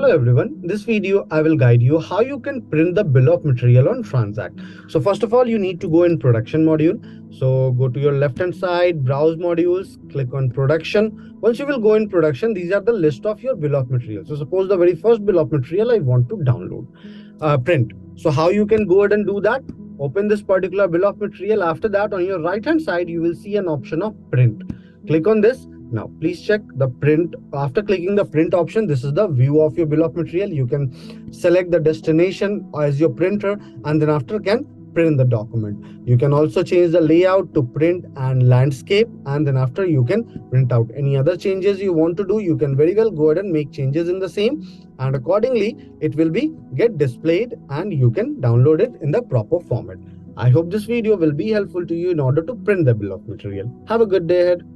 Hello everyone, in this video I will guide you how you can print the bill of material on TranZact. So first of all, you need to go in production module. So go to your left hand side, browse modules, click on production. Once you will go in production, these are the list of your bill of material. So suppose the very first bill of material I want to download, print. So how you can go ahead and do that? Open this particular bill of material. After that, on your right hand side, you will see an option of print. Click on this. Now, please check the print. After clicking the print option, this is the view of your bill of material. You can select the destination as your printer, and then after can print the document. You can also change the layout to print and landscape, and then after you can print out any other changes you want to do. You can very well go ahead and make changes in the same, and accordingly it will be get displayed and you can download it in the proper format. I hope this video will be helpful to you in order to print the bill of material. Have a good day ahead.